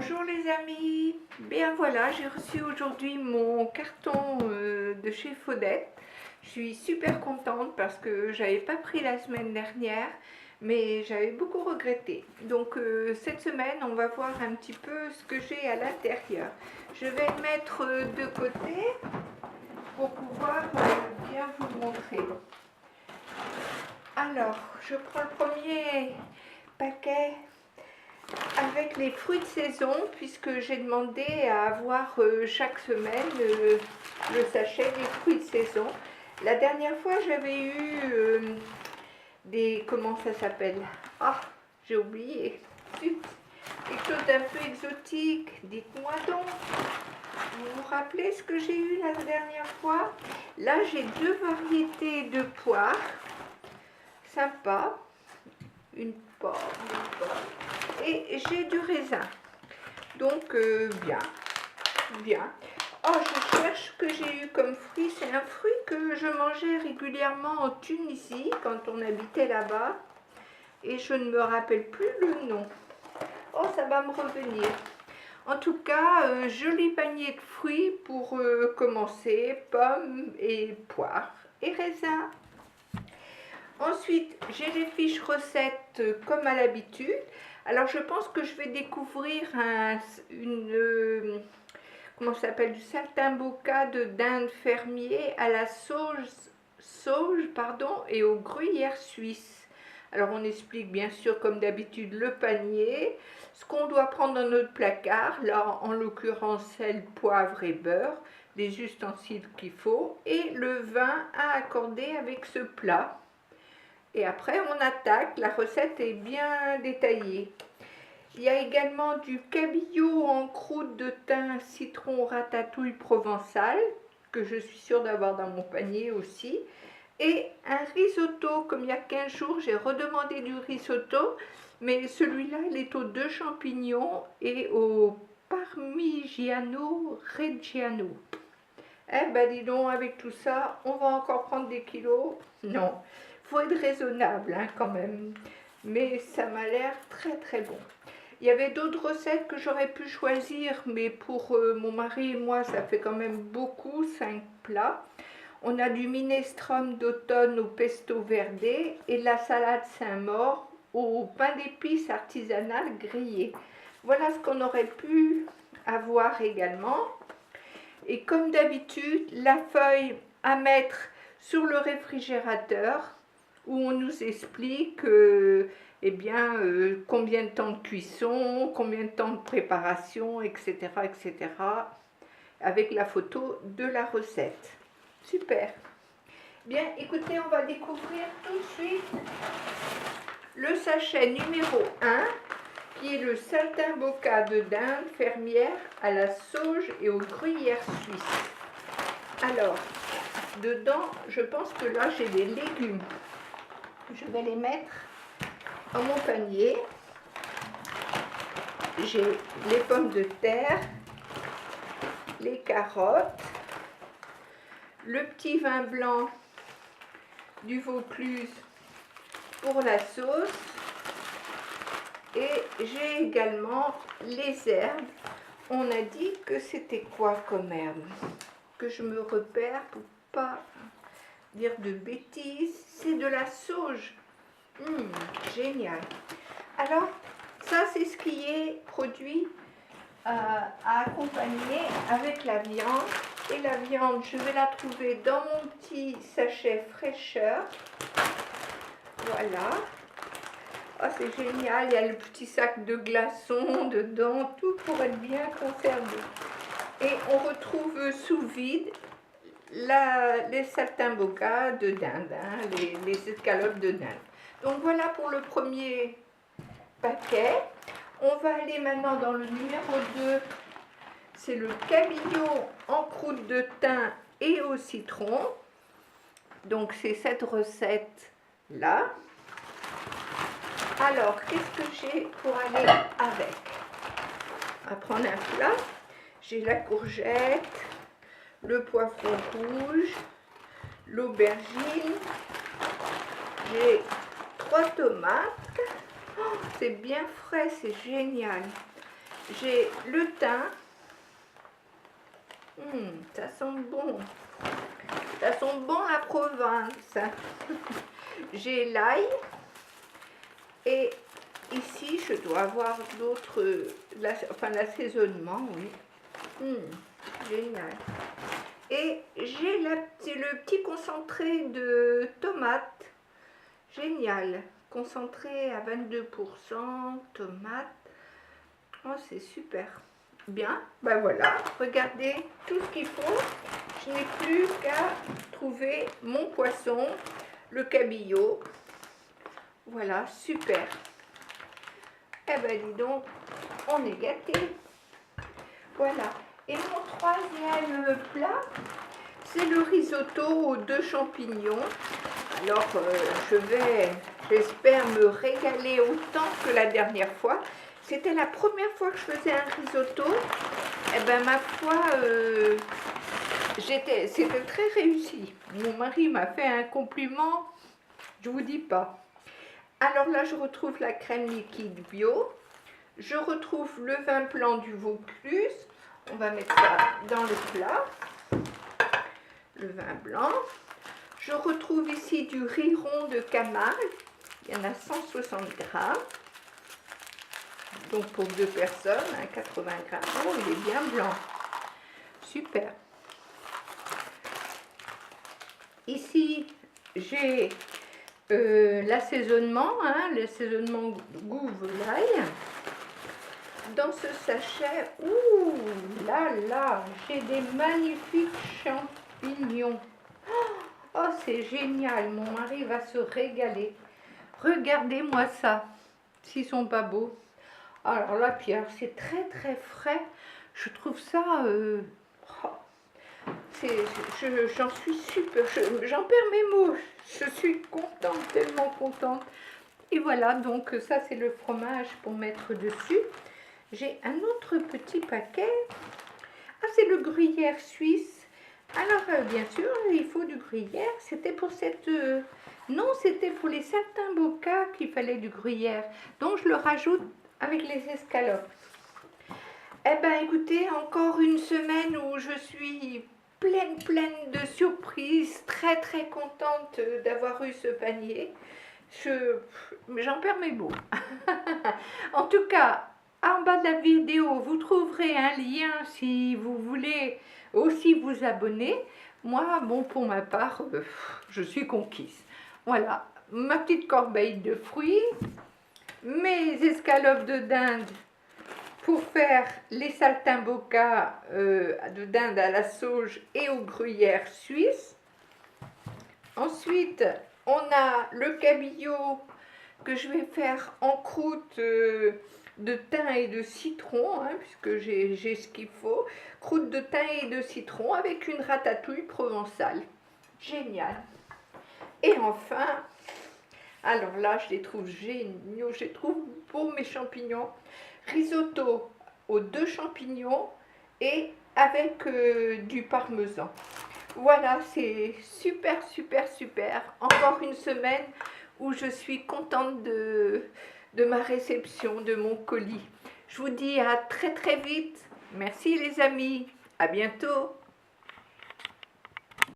Bonjour les amis, bien voilà, j'ai reçu aujourd'hui mon carton de chez Faudette. Je suis super contente parce que j'avais pas pris la semaine dernière, mais j'avais beaucoup regretté. Donc cette semaine, on va voir un petit peu ce que j'ai à l'intérieur. Je vais le mettre de côté pour pouvoir bien vous le montrer. Alors, je prends le premier paquet avec les fruits de saison, puisque j'ai demandé à avoir chaque semaine le sachet des fruits de saison. La dernière fois, j'avais eu des... comment ça s'appelle? Ah, j'ai oublié. Zut. Quelque chose d'un peu exotique. Dites-moi donc. Vous vous rappelez ce que j'ai eu la dernière fois? Là, j'ai deux variétés de poires. Sympa. Une poire, et j'ai du raisin. Donc, bien. Oh, je cherche ce que j'ai eu comme fruit. C'est un fruit que je mangeais régulièrement en Tunisie quand on habitait là-bas. Et je ne me rappelle plus le nom. Oh, ça va me revenir. En tout cas, joli panier de fruits pour commencer. Pommes et poires et raisins. Ensuite, j'ai les fiches recettes comme à l'habitude. Alors, je pense que je vais découvrir comment ça s'appelle, du saltimbocca de dinde fermier à la sauge et au gruyère suisse. Alors, on explique bien sûr comme d'habitude le panier, ce qu'on doit prendre dans notre placard, là en l'occurrence sel, poivre et beurre, les ustensiles qu'il faut et le vin à accorder avec ce plat. Et après, on attaque. La recette est bien détaillée. Il y a également du cabillaud en croûte de thym, citron, ratatouille provençal, que je suis sûre d'avoir dans mon panier aussi. Et un risotto, comme il y a 15 jours, j'ai redemandé du risotto, mais celui-là, il est aux 2 champignons et au parmigiano reggiano. Eh ben dis donc, avec tout ça, on va encore prendre des kilos? Non, faut être raisonnable hein, quand même. Mais ça m'a l'air très très bon. Il y avait d'autres recettes que j'aurais pu choisir, mais pour mon mari et moi, ça fait quand même beaucoup, 5 plats. On a du minestrone d'automne au pesto verde et de la salade Saint-Maur au pain d'épices artisanal grillé. Voilà ce qu'on aurait pu avoir également. Et comme d'habitude, la feuille à mettre sur le réfrigérateur où on nous explique combien de temps de cuisson, combien de temps de préparation, etc., avec la photo de la recette. Super. Bien, écoutez, on va découvrir tout de suite le sachet numéro 1, qui est le saltimbocca de dinde fermière à la sauge et au gruyère suisse. Alors, dedans, je pense que là, j'ai des légumes. Je vais les mettre dans mon panier. J'ai les pommes de terre, les carottes, le petit vin blanc du Vaucluse pour la sauce. Et j'ai également les herbes. On a dit que c'était quoi comme herbe? Que je me repère pour pas dire de bêtises. C'est de la sauge. Génial. Alors, ça c'est ce qui est produit à accompagner avec la viande. Et la viande, je vais la trouver dans mon petit sachet fraîcheur. Voilà. Oh, c'est génial, il y a le petit sac de glaçons dedans, tout pour être bien conservé. Et on retrouve sous vide les saltimbocca de dinde, hein, les escalopes de dinde. Donc voilà pour le premier paquet. On va aller maintenant dans le numéro 2. C'est le cabillaud en croûte de thym et au citron. Donc c'est cette recette-là. Alors, qu'est-ce que j'ai pour aller avec? On va prendre un plat. J'ai la courgette, le poivron rouge, l'aubergine. J'ai 3 tomates. Oh, c'est bien frais, c'est génial. J'ai le thym. Ça sent bon. Ça sent bon la province. J'ai l'ail. Et ici, je dois avoir d'autres... Enfin, l'assaisonnement, oui. Génial. Et j'ai le petit concentré de tomates. Génial. Concentré à 22%, tomates. Oh, c'est super. Bien, ben voilà, regardez tout ce qu'il faut. Je n'ai plus qu'à trouver mon poisson, le cabillaud. Voilà, super. Eh ben dis donc, on est gâtés. Voilà. Et mon troisième plat, c'est le risotto aux 2 champignons. Alors, j'espère me régaler autant que la dernière fois. C'était la première fois que je faisais un risotto. Eh ben, ma foi, c'était très réussi. Mon mari m'a fait un compliment, je vous dis pas. Alors là, je retrouve la crème liquide bio. Je retrouve le vin blanc du Vaucluse. On va mettre ça dans le plat. Le vin blanc. Je retrouve ici du riz rond de Camargue. Il y en a 160 grammes. Donc pour 2 personnes, 80 grammes. Oh, il est bien blanc. Super. Ici, j'ai l'assaisonnement, l'assaisonnement goût volaille. Dans ce sachet, ouh là là, j'ai des magnifiques champignons. Oh, c'est génial, mon mari va se régaler. Regardez-moi ça, s'ils sont pas beaux. Alors là, Pierre, c'est très très frais. Je trouve ça... j'en suis super, j'en perds mes mots. Je suis contente, tellement contente. Et voilà, donc ça c'est le fromage pour mettre dessus. J'ai un autre petit paquet. Ah, c'est le gruyère suisse. Alors, bien sûr, il faut du gruyère. C'était pour cette... non, c'était pour les saltimbocas qu'il fallait du gruyère. Donc, je le rajoute avec les escalopes. Eh bien, écoutez, encore une semaine où je suis pleine de surprises. Très, très contente d'avoir eu ce panier. J'en perds mes mots. En tout cas, en bas de la vidéo, vous trouverez un lien si vous voulez aussi vous abonner. Moi, bon, pour ma part, je suis conquise. Voilà, ma petite corbeille de fruits, mes escalopes de dinde pour faire les saltimbocas de dinde à la sauge et au gruyère suisse. Ensuite, on a le cabillaud que je vais faire en croûte de thym et de citron, puisque j'ai ce qu'il faut. Croûte de thym et de citron avec une ratatouille provençale. Génial. Et enfin, alors là, je les trouve géniaux, je les trouve beaux mes champignons. Risotto aux 2 champignons et avec du parmesan. Voilà, c'est super, super, super. Encore une semaine où je suis contente de ma réception, de mon colis. Je vous dis à très très vite. Merci les amis. À bientôt.